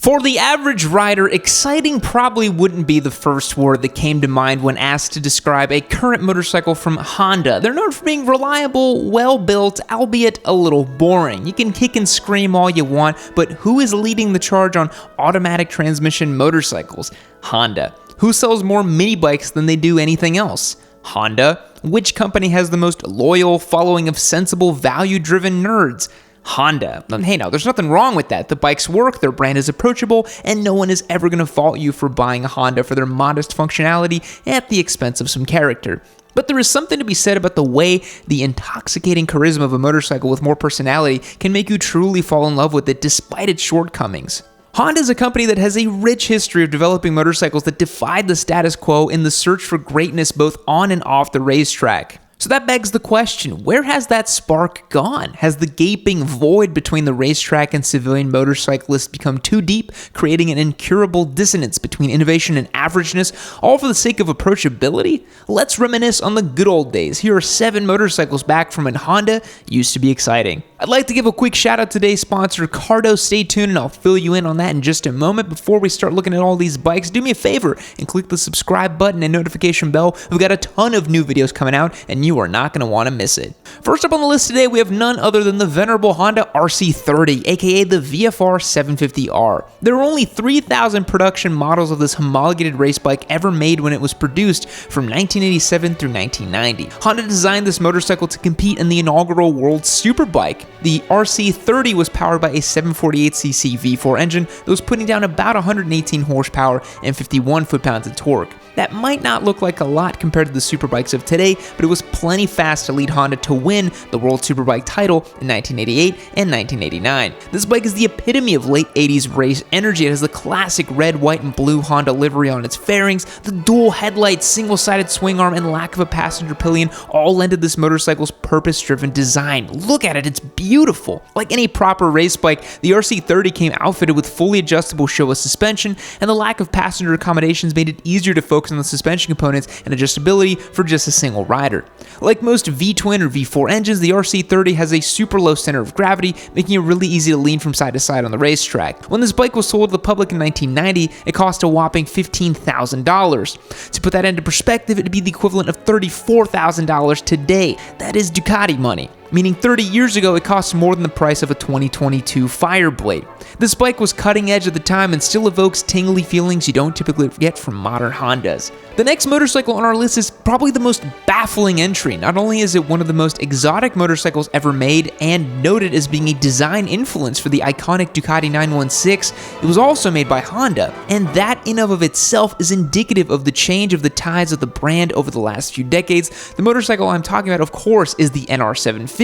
For the average rider, exciting probably wouldn't be the first word that came to mind when asked to describe a current motorcycle from Honda. They're known for being reliable, well-built, albeit a little boring. You can kick and scream all you want, but who is leading the charge on automatic transmission motorcycles? Honda. Who sells more mini bikes than they do anything else? Honda. Which company has the most loyal following of sensible, value-driven nerds? Honda. Hey, now, there's nothing wrong with that. The bikes work, their brand is approachable, and no one is ever going to fault you for buying a Honda for their modest functionality at the expense of some character. But there is something to be said about the way the intoxicating charisma of a motorcycle with more personality can make you truly fall in love with it despite its shortcomings. Honda is a company that has a rich history of developing motorcycles that defied the status quo in the search for greatness both on and off the racetrack. So that begs the question, where has that spark gone? Has the gaping void between the racetrack and civilian motorcyclists become too deep, creating an incurable dissonance between innovation and averageness, all for the sake of approachability? Let's reminisce on the good old days. Here are 7 motorcycles back from when Honda used to be exciting. I'd like to give a quick shout out to today's sponsor, Cardo. Stay tuned and I'll fill you in on that in just a moment. Before we start looking at all these bikes, do me a favor and click the subscribe button and notification bell. We've got a ton of new videos coming out and you are not going to want to miss it. First up on the list today, we have none other than the venerable Honda RC30, aka the VFR 750R. There are only 3,000 production models of this homologated race bike ever made when it was produced from 1987 through 1990. Honda designed this motorcycle to compete in the inaugural World Superbike. The RC30 was powered by a 748cc V4 engine that was putting down about 118 horsepower and 51 foot-pounds of torque. That might not look like a lot compared to the superbikes of today, but it was plenty fast to lead Honda to win the World Superbike title in 1988 and 1989. This bike is the epitome of late 80s race energy. It has the classic red, white, and blue Honda livery on its fairings. The dual headlights, single-sided swing arm, and lack of a passenger pillion all lend to this motorcycle's purpose-driven design. Look at it, it's beautiful. Like any proper race bike, the RC30 came outfitted with fully adjustable Showa suspension, and the lack of passenger accommodations made it easier to focus on the suspension components and adjustability for just a single rider. Like most V-twin or V4 engines, the RC30 has a super low center of gravity, making it really easy to lean from side to side on the racetrack. When this bike was sold to the public in 1990, it cost a whopping $15,000. To put that into perspective, it'd be the equivalent of $34,000 today. That is Ducati money. Meaning 30 years ago, it cost more than the price of a 2022 Fireblade. This bike was cutting edge at the time and still evokes tingly feelings you don't typically get from modern Hondas. The next motorcycle on our list is probably the most baffling entry. Not only is it one of the most exotic motorcycles ever made and noted as being a design influence for the iconic Ducati 916, it was also made by Honda, and that in and of itself is indicative of the change of the tides of the brand over the last few decades. The motorcycle I'm talking about, of course, is the NR750.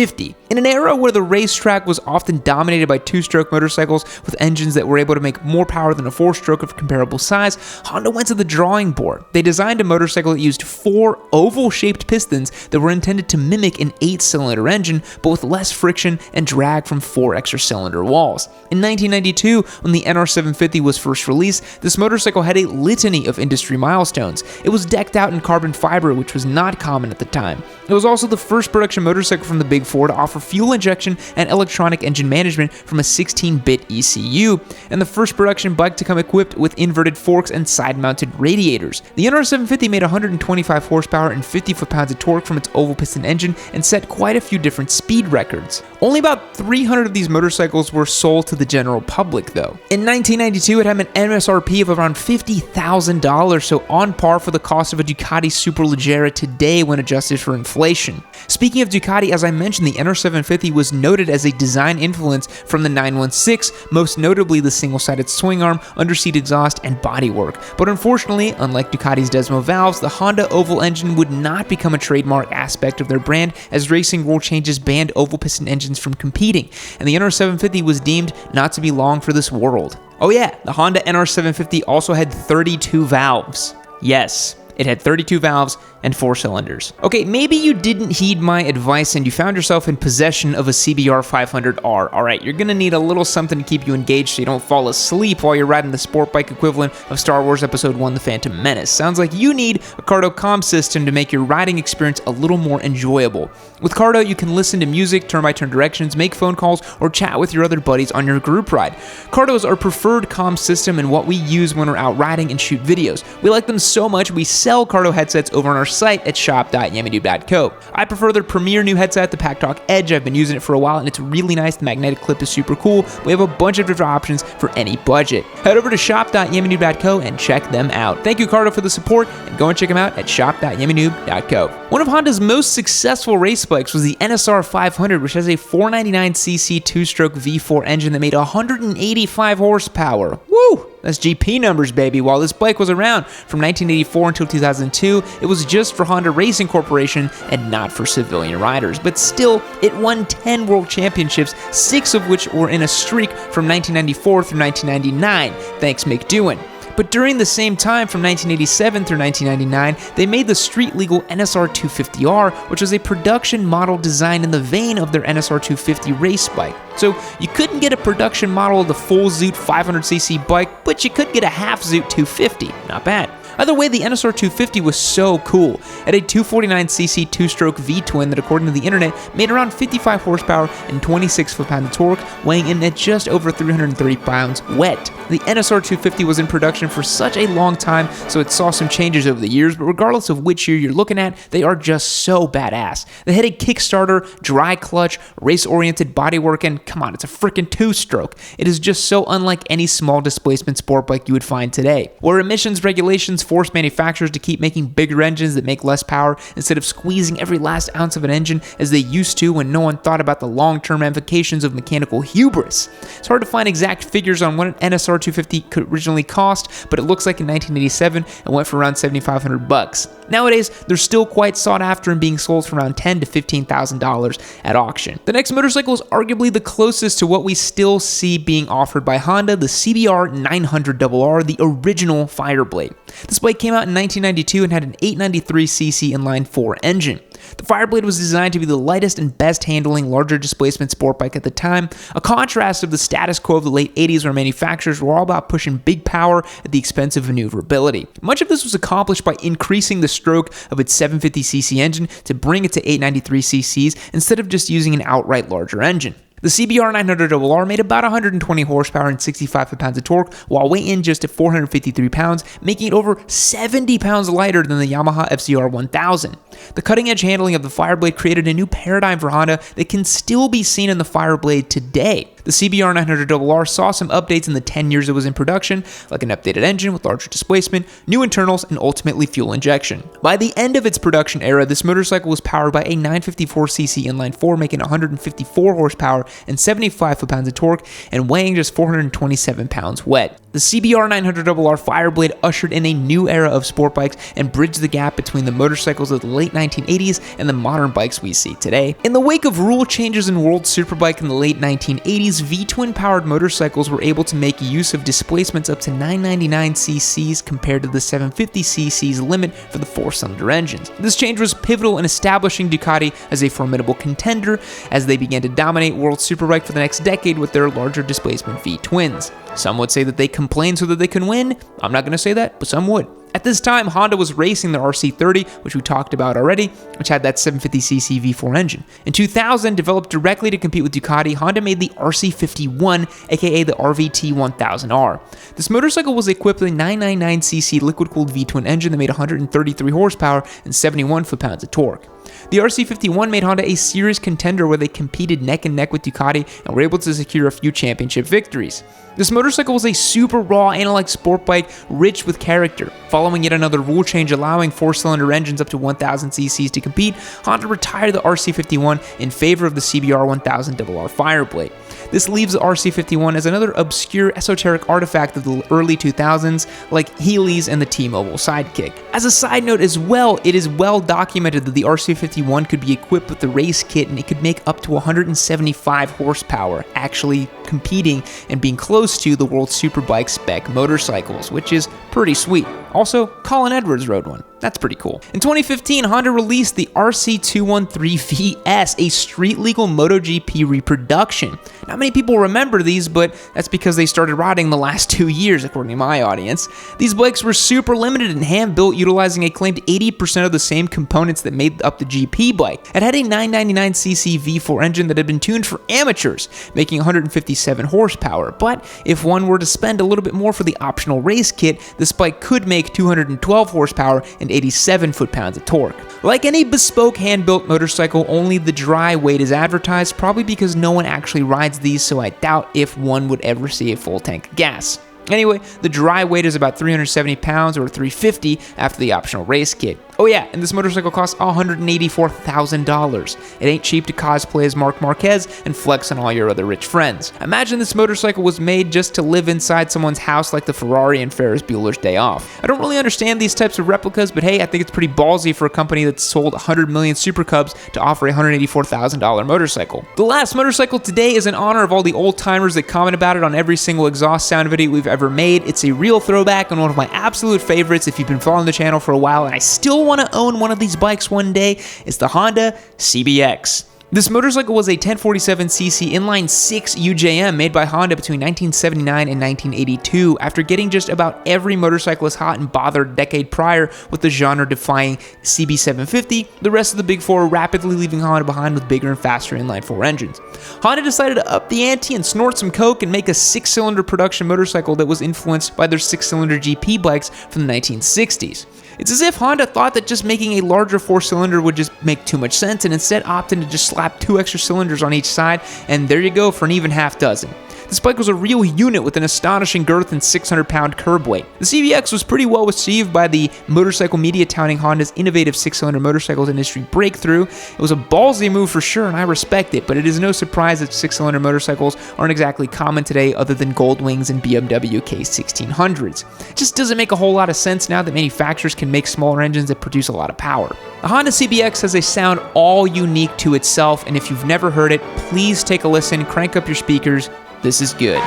In an era where the racetrack was often dominated by two-stroke motorcycles with engines that were able to make more power than a four-stroke of comparable size, Honda went to the drawing board. They designed a motorcycle that used 4 oval-shaped pistons that were intended to mimic an 8-cylinder engine, but with less friction and drag from 4 extra cylinder walls. In 1992, when the NR750 was first released, this motorcycle had a litany of industry milestones. It was decked out in carbon fiber, which was not common at the time. It was also the first production motorcycle from the Big Four to offer fuel injection and electronic engine management from a 16-bit ECU, and the first production bike to come equipped with inverted forks and side-mounted radiators. The NR750 made 125 horsepower and 50 foot-pounds of torque from its oval piston engine and set quite a few different speed records. Only about 300 of these motorcycles were sold to the general public, though. In 1992, it had an MSRP of around $50,000, so on par for the cost of a Ducati Superleggera today when adjusted for inflation. Speaking of Ducati, as I mentioned, the NR750 was noted as a design influence from the 916, most notably the single-sided swing arm, underseat exhaust, and bodywork. But unfortunately, unlike Ducati's Desmo valves, the Honda oval engine would not become a trademark aspect of their brand as racing rule changes banned oval piston engines from competing, and the NR750 was deemed not to be long for this world. Oh yeah, the Honda NR750 also had 32 valves. Yes. It had 32 valves and 4 cylinders. Okay, maybe you didn't heed my advice and you found yourself in possession of a CBR 500R. Alright, you're gonna need a little something to keep you engaged so you don't fall asleep while you're riding the sport bike equivalent of Star Wars Episode 1 The Phantom Menace. Sounds like you need a Cardo comm system to make your riding experience a little more enjoyable. With Cardo, you can listen to music, turn-by-turn directions, make phone calls, or chat with your other buddies on your group ride. Cardo is our preferred comm system and what we use when we're out riding and shoot videos. We like them so much we sell Cardo headsets over on our site at shop.yammydoob.co. I prefer their premier new headset, the PackTalk Edge. I've been using it for a while and it's really nice. The magnetic clip is super cool. We have a bunch of different options for any budget. Head over to shop.yammydoob.co and check them out. Thank you, Cardo, for the support, and go and check them out at shop.yammydoob.co. One of Honda's most successful race bikes was the NSR 500, which has a 499cc two-stroke V4 engine that made 185 horsepower. Woo! That's GP numbers, baby. While this bike was around from 1984 until 2002, it was just for Honda Racing Corporation and not for civilian riders. But still, it won 10 world championships, 6 of which were in a streak from 1994 through 1999. Thanks, Mick Doohan. But during the same time, from 1987 through 1999, they made the street-legal NSR 250R, which was a production model designed in the vein of their NSR 250 race bike. So you couldn't get a production model of the full Zoot 500cc bike, but you could get a half Zoot 250. Not bad. Either way, the NSR 250 was so cool. It had a 249cc two-stroke V-twin that, according to the internet, made around 55 horsepower and 26 foot-pounds of torque, weighing in at just over 330 pounds wet. The NSR 250 was in production for such a long time, so it saw some changes over the years, but regardless of which year you're looking at, they are just so badass. They had a Kickstarter, dry clutch, race-oriented bodywork, and come on, it's a freaking two-stroke. It is just so unlike any small displacement sport bike you would find today, where emissions regulations force manufacturers to keep making bigger engines that make less power instead of squeezing every last ounce of an engine as they used to when no one thought about the long-term ramifications of mechanical hubris. It's hard to find exact figures on what an NSR 250 could originally cost, but it looks like in 1987 it went for around $7,500. Nowadays, they're still quite sought after and being sold for around $10,000 to $15,000 at auction. The next motorcycle is arguably the closest to what we still see being offered by Honda, the CBR 900RR, the original Fireblade. This bike came out in 1992 and had an 893cc inline 4 engine. The Fireblade was designed to be the lightest and best handling larger displacement sport bike at the time, a contrast of the status quo of the late 80s where manufacturers were all about pushing big power at the expense of maneuverability. Much of this was accomplished by increasing the stroke of its 750cc engine to bring it to 893cc's instead of just using an outright larger engine. The CBR 900RR made about 120 horsepower and 65 foot-pounds of torque, while weighing in just at 453 pounds, making it over 70 pounds lighter than the Yamaha FZR 1000. The cutting-edge handling of the Fireblade created a new paradigm for Honda that can still be seen in the Fireblade today. The CBR 900RR saw some updates in the 10 years it was in production, like an updated engine with larger displacement, new internals, and ultimately fuel injection. By the end of its production era, this motorcycle was powered by a 954cc inline 4, making 154 horsepower and 75 foot-pounds of torque, and weighing just 427 pounds wet. The CBR 900RR Fireblade ushered in a new era of sport bikes and bridged the gap between the motorcycles of the late 1980s and the modern bikes we see today. In the wake of rule changes in World Superbike in the late 1980s, V-twin powered motorcycles were able to make use of displacements up to 999cc's compared to the 750cc's limit for the 4-cylinder engines. This change was pivotal in establishing Ducati as a formidable contender as they began to dominate World Superbike for the next decade with their larger displacement V-twins. Some would say that they complain so that they can win. I'm not going to say that, but some would. At this time, Honda was racing the RC30, which we talked about already, which had that 750cc V4 engine. In 2000, developed directly to compete with Ducati, Honda made the RC51, aka the RVT 1000R. This motorcycle was equipped with a 999cc liquid-cooled V-twin engine that made 133 horsepower and 71 foot-pounds of torque. The RC51 made Honda a serious contender where they competed neck and neck with Ducati and were able to secure a few championship victories. This motorcycle was a super raw analog sport bike rich with character. Following yet another rule change allowing 4-cylinder engines up to 1000cc's to compete, Honda retired the RC51 in favor of the CBR 1000RR Fireblade. This leaves the RC51 as another obscure esoteric artifact of the early 2000s, like Heelys and the T-Mobile Sidekick. As a side note as well, it is well documented that the RC51 could be equipped with the race kit and it could make up to 175 horsepower, actually competing and being close to the World Superbike spec motorcycles, which is pretty sweet. Also, Colin Edwards rode one. That's pretty cool. In 2015, Honda released the RC213VS, a street-legal MotoGP reproduction. Not many people remember these, but that's because they started riding the last 2 years, according to my audience. These bikes were super limited and hand-built, utilizing a claimed 80% of the same components that made up the GP bike. It had a 999cc V4 engine that had been tuned for amateurs, making 157 horsepower, but if one were to spend a little bit more for the optional race kit, this bike could make 212 horsepower and 87 foot-pounds of torque. Like any bespoke hand-built motorcycle, only the dry weight is advertised, probably because no one actually rides these, so I doubt if one would ever see a full tank of gas. Anyway, the dry weight is about 370 pounds or 350 after the optional race kit. Oh yeah, and this motorcycle costs $184,000. It ain't cheap to cosplay as Marc Marquez and flex on all your other rich friends. Imagine this motorcycle was made just to live inside someone's house like the Ferrari in Ferris Bueller's Day Off. I don't really understand these types of replicas, but hey, I think it's pretty ballsy for a company that's sold 100 million Super Cubs to offer a $184,000 motorcycle. The last motorcycle today is in honor of all the old timers that comment about it on every single exhaust sound video we've ever made. It's a real throwback and one of my absolute favorites if you've been following the channel for a while and I still want to own one of these bikes one day. It's the Honda CBX. This motorcycle was a 1047cc inline 6 UJM made by Honda between 1979 and 1982 after getting just about every motorcyclist hot and bothered a decade prior with the genre-defying CB750, the rest of the Big Four rapidly leaving Honda behind with bigger and faster inline 4 engines. Honda decided to up the ante and snort some coke and make a 6-cylinder production motorcycle that was influenced by their 6-cylinder GP bikes from the 1960s. It's as if Honda thought that just making a larger 4-cylinder would just make too much sense and instead opted to just slap 2 extra cylinders on each side, and there you go for an even half dozen. This bike was a real unit with an astonishing girth and 600-pound curb weight. The CBX was pretty well received by the motorcycle media touting Honda's innovative 6-cylinder motorcycles industry breakthrough. It was a ballsy move for sure, and I respect it, but it is no surprise that 6-cylinder motorcycles aren't exactly common today other than Goldwings and BMW K1600s. It just doesn't make a whole lot of sense now that manufacturers can make smaller engines that produce a lot of power. The Honda CBX has a sound all unique to itself, and if you've never heard it, please take a listen, crank up your speakers. This is good.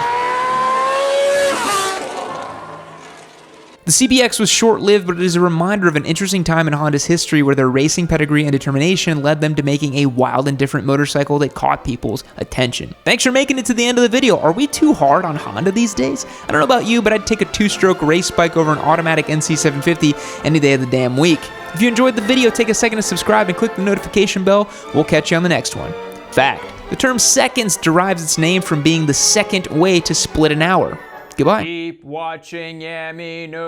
The CBX was short-lived, but it is a reminder of an interesting time in Honda's history where their racing pedigree and determination led them to making a wild and different motorcycle that caught people's attention. Thanks for making it to the end of the video. Are we too hard on Honda these days? I don't know about you, but I'd take a 2-stroke race bike over an automatic NC750 any day of the damn week. If you enjoyed the video, take a second to subscribe and click the notification bell. We'll catch you on the next one. Fact: the term seconds derives its name from being the second way to split an hour. Goodbye. Keep watching, yeah, me know.